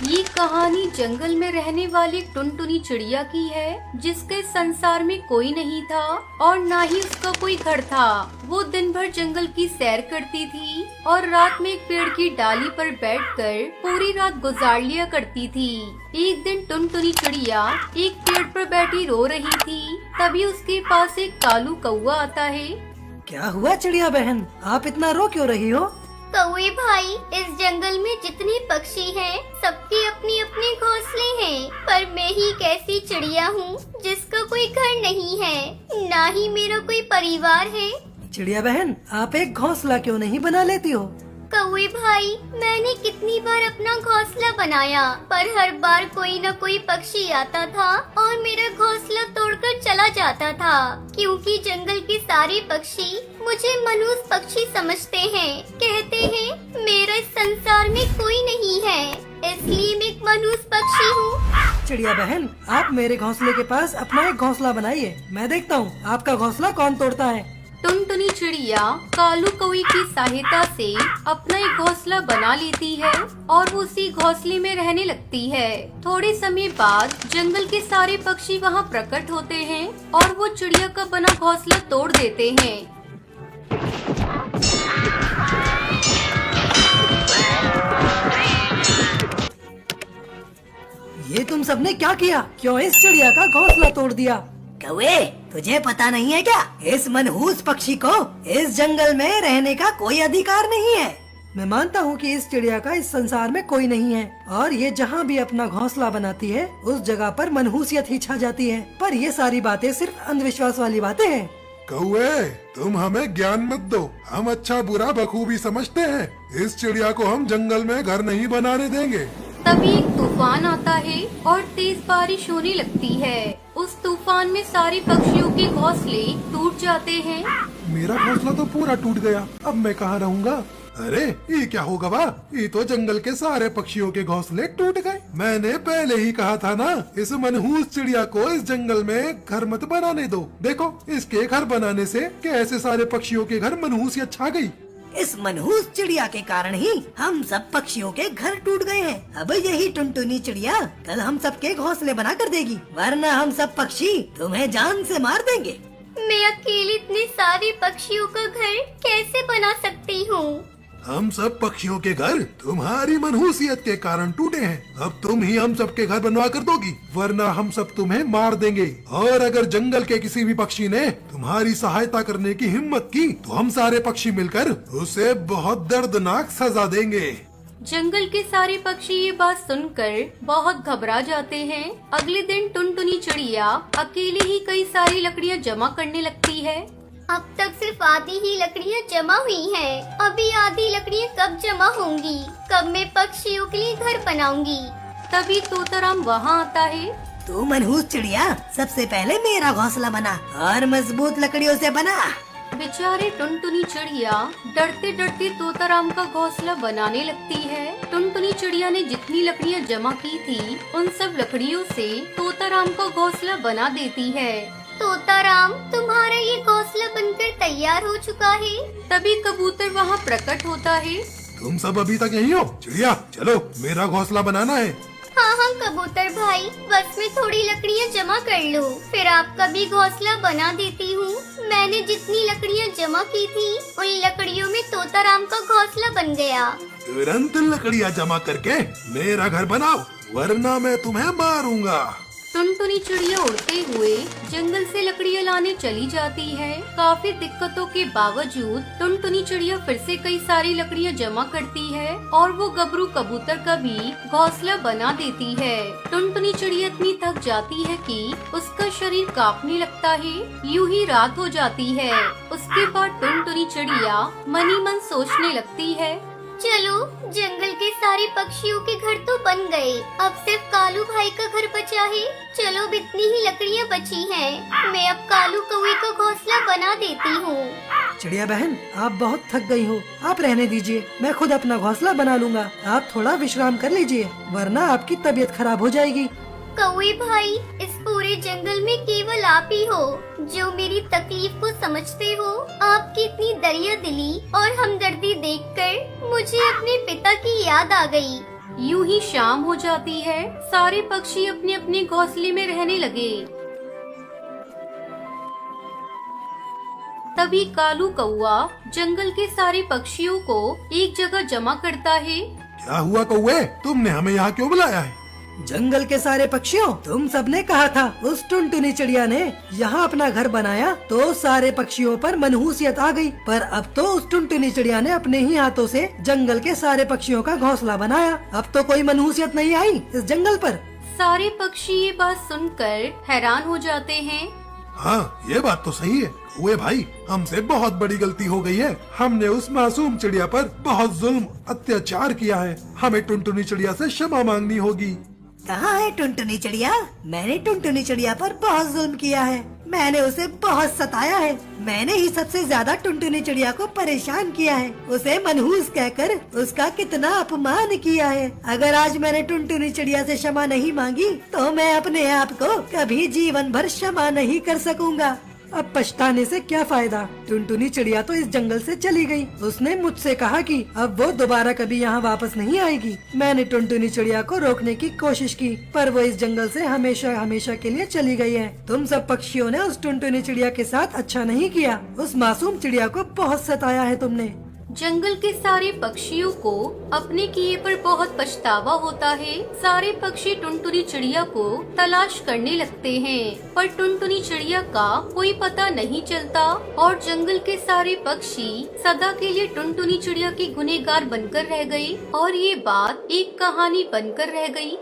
ये कहानी जंगल में रहने वाली टुनटुनी चिड़िया की है, जिसके संसार में कोई नहीं था और ना ही उसका कोई घर था। वो दिन भर जंगल की सैर करती थी और रात में एक पेड़ की डाली पर बैठकर पूरी रात गुजार लिया करती थी। एक दिन टुनटुनी चिड़िया एक पेड़ पर बैठी रो रही थी। तभी उसके पास एक कालू कौवा आता है। क्या हुआ चिड़िया बहन, आप इतना रो क्यों रही हो? कौवे भाई, इस जंगल में जितने पक्षी हैं, सबके अपने अपने घोंसले हैं, पर मैं ही एक ऐसी चिड़िया हूँ जिसका कोई घर नहीं है, ना ही मेरा कोई परिवार है। चिड़िया बहन, आप एक घोंसला क्यों नहीं बना लेती हो? कौवे भाई, मैंने कितनी बार अपना घोंसला बनाया, पर हर बार कोई न कोई पक्षी आता था और मेरा घोंसला तोड़कर चला जाता था, क्योंकि जंगल के सारे पक्षी मुझे मनुष्य पक्षी समझते हैं। कहते हैं मेरा इस संसार में कोई नहीं है, इसलिए मैं एक मनुष्य पक्षी हूँ। चिड़िया बहन, आप मेरे घोंसले के पास अपना एक घोंसला बनाइए, मैं देखता हूँ आपका घोंसला कौन तोड़ता है। टुनटुनी चिड़िया कालू कौवे की सहायता से अपना एक घोंसला बना लेती है और वो उसी घोंसले में रहने लगती है। थोड़े समय बाद जंगल के सारे पक्षी वहाँ प्रकट होते हैं और वो चिड़िया का बना घोंसला तोड़ देते हैं। ये तुम सबने क्या किया? क्यों इस चिड़िया का घोंसला तोड़ दिया? कौवे, तुझे पता नहीं है क्या? इस मनहूस पक्षी को इस जंगल में रहने का कोई अधिकार नहीं है। मैं मानता हूँ कि इस चिड़िया का इस संसार में कोई नहीं है और ये जहाँ भी अपना घोंसला बनाती है उस जगह पर मनहूसियत ही छा जाती है, पर ये सारी बातें सिर्फ अंधविश्वास वाली बातें हैं। कौवे, तुम हमें ज्ञान मत दो, हम अच्छा बुरा बखूबी समझते हैं। इस चिड़िया को हम जंगल में घर नहीं बनाने देंगे। तभी एक तूफान आता है और तेज बारिश होने लगती है। उस तूफान में सारे पक्षियों के घोंसले टूट जाते हैं। मेरा घोंसला तो पूरा टूट गया, अब मैं कहाँ रहूँगा? अरे ये क्या होगा वाह, ये तो जंगल के सारे पक्षियों के घोंसले टूट गए। मैंने पहले ही कहा था ना, इस मनहूस चिड़िया को इस जंगल में घर मत बनाने दो। देखो इसके घर बनाने से कैसे सारे पक्षियों के घर मनहूसियत छा गई। इस मनहूस चिड़िया के कारण ही हम सब पक्षियों के घर टूट गए हैं। अब यही टुनटुनी चिड़िया कल हम सबके घोंसले बना कर देगी, वरना हम सब पक्षी तुम्हें जान से मार देंगे। मैं अकेले इतने सारे पक्षियों का घर कैसे बना सकती हूँ? हम सब पक्षियों के घर तुम्हारी मनहूसियत के कारण टूटे हैं। अब तुम ही हम सब के घर बनवा कर दोगी, वरना हम सब तुम्हें मार देंगे। और अगर जंगल के किसी भी पक्षी ने तुम्हारी सहायता करने की हिम्मत की तो हम सारे पक्षी मिलकर उसे बहुत दर्दनाक सजा देंगे। जंगल के सारे पक्षी ये बात सुनकर बहुत घबरा जाते हैं। अगले दिन टुनटुनी चिड़िया अकेले ही कई सारी लकड़ियाँ जमा करने लगती है। अब तक सिर्फ आधी ही लकड़ियाँ जमा हुई हैं। अभी आधी लकड़ियाँ कब जमा होंगी? कब मैं पक्षियों के लिए घर बनाऊंगी? तभी तोताराम वहाँ आता है। तू मनहूस चिड़िया, सबसे पहले मेरा घोंसला बना और मजबूत लकड़ियों से बना। बेचारे टुनटुनी चिड़िया डरते डरते तोताराम का घोंसला बनाने लगती है। टुनटुनी चिड़िया ने जितनी लकड़ियाँ जमा की थी उन सब लकड़ियों से तोताराम का घोंसला बना देती है। तोताराम, तुम्हारा ये घोंसला बनकर तैयार हो चुका है। तभी कबूतर वहाँ प्रकट होता है। तुम सब अभी तक यहीं हो? चिड़िया चलो, मेरा घोंसला बनाना है। हाँ हाँ कबूतर भाई, बस मैं थोड़ी लकड़ियाँ जमा कर लूँ, फिर आपका भी घोंसला बना देती हूँ। मैंने जितनी लकड़ियाँ जमा की थी उन लकड़ियों में तोताराम का घोंसला बन गया। तुरंत लकड़ियाँ जमा करके मेरा घर बनाओ, वरना मैं तुम्हें मारूंगा। टुनटुनी चिड़िया उड़ते हुए जंगल से लकड़ियाँ लाने चली जाती है। काफी दिक्कतों के बावजूद टुनटुनी चिड़िया फिर से कई सारी लकड़ियाँ जमा करती है और वो गबरू कबूतर का भी घोंसला बना देती है। टुनटुनी चिड़िया इतनी थक जाती है कि उसका शरीर कांपने लगता है। यूं ही रात हो जाती है। उसके बाद टुनटुनी चिड़िया मनी मन सोचने लगती है, चलो, जंगल के सारे पक्षियों के घर तो बन गए, अब सिर्फ कालू भाई का घर बचा है। चलो, अब इतनी ही लकड़ियाँ बची हैं, मैं अब कालू कौवे का घोंसला बना देती हूँ। चिड़िया बहन, आप बहुत थक गई हो, आप रहने दीजिए, मैं खुद अपना घोंसला बना लूँगा। आप थोड़ा विश्राम कर लीजिए, वरना आपकी तबीयत खराब हो जाएगी। कौवे भाई, इस पूरे जंगल में केवल आप ही हो जो मेरी तकलीफ को समझते हो। आपकी इतनी दरिया दिली और हमदर्दी देखकर मुझे अपने पिता की याद आ गई। यूं ही शाम हो जाती है। सारे पक्षी अपने अपने घोंसले में रहने लगे। तभी कालू कौआ जंगल के सारे पक्षियों को एक जगह जमा करता है। क्या हुआ कौवे, तुमने हमें यहाँ क्यों बुलाया है? जंगल के सारे पक्षियों, तुम सबने कहा था उस टुनटुनी चिड़िया ने यहाँ अपना घर बनाया तो सारे पक्षियों पर मनहूसियत आ गई। पर अब तो उस टुनटुनी चिड़िया ने अपने ही हाथों से जंगल के सारे पक्षियों का घोंसला बनाया। अब तो कोई मनहूसियत नहीं आई इस जंगल पर। सारे पक्षी ये बात सुनकर हैरान हो जाते हैं। हाँ, ये बात तो सही है कौवे भाई, हमसे बहुत बड़ी गलती हो गई है। हमने उस मासूम चिड़िया पर बहुत जुल्म अत्याचार किया है। हमें टुनटुनी चिड़िया से क्षमा मांगनी होगी। कहाँ है टुनटुनी चिड़िया? मैंने टुनटुनी चिड़िया पर बहुत जुल्म किया है। मैंने उसे बहुत सताया है। मैंने ही सबसे ज्यादा टुनटुनी चिड़िया को परेशान किया है। उसे मनहूस कहकर उसका कितना अपमान किया है। अगर आज मैंने टुनटुनी चिड़िया से क्षमा नहीं मांगी तो मैं अपने आप को कभी जीवन भर क्षमा नहीं कर सकूंगा। अब पछताने से क्या फायदा। टुनटुनी चिड़िया तो इस जंगल से चली गई। उसने मुझसे कहा कि अब वो दोबारा कभी यहाँ वापस नहीं आएगी। मैंने टुनटुनी चिड़िया को रोकने की कोशिश की पर वो इस जंगल से हमेशा हमेशा के लिए चली गई है। तुम सब पक्षियों ने उस टुनटुनी चिड़िया के साथ अच्छा नहीं किया। उस मासूम चिड़िया को बहुत सताया है तुमने। जंगल के सारे पक्षियों को अपने किए पर बहुत पछतावा होता है। सारे पक्षी टुनटुनी चिड़िया को तलाश करने लगते हैं पर टुनटुनी चिड़िया का कोई पता नहीं चलता और जंगल के सारे पक्षी सदा के लिए टुनटुनी चिड़िया के गुनहगार बनकर रह गए और ये बात एक कहानी बनकर रह गई।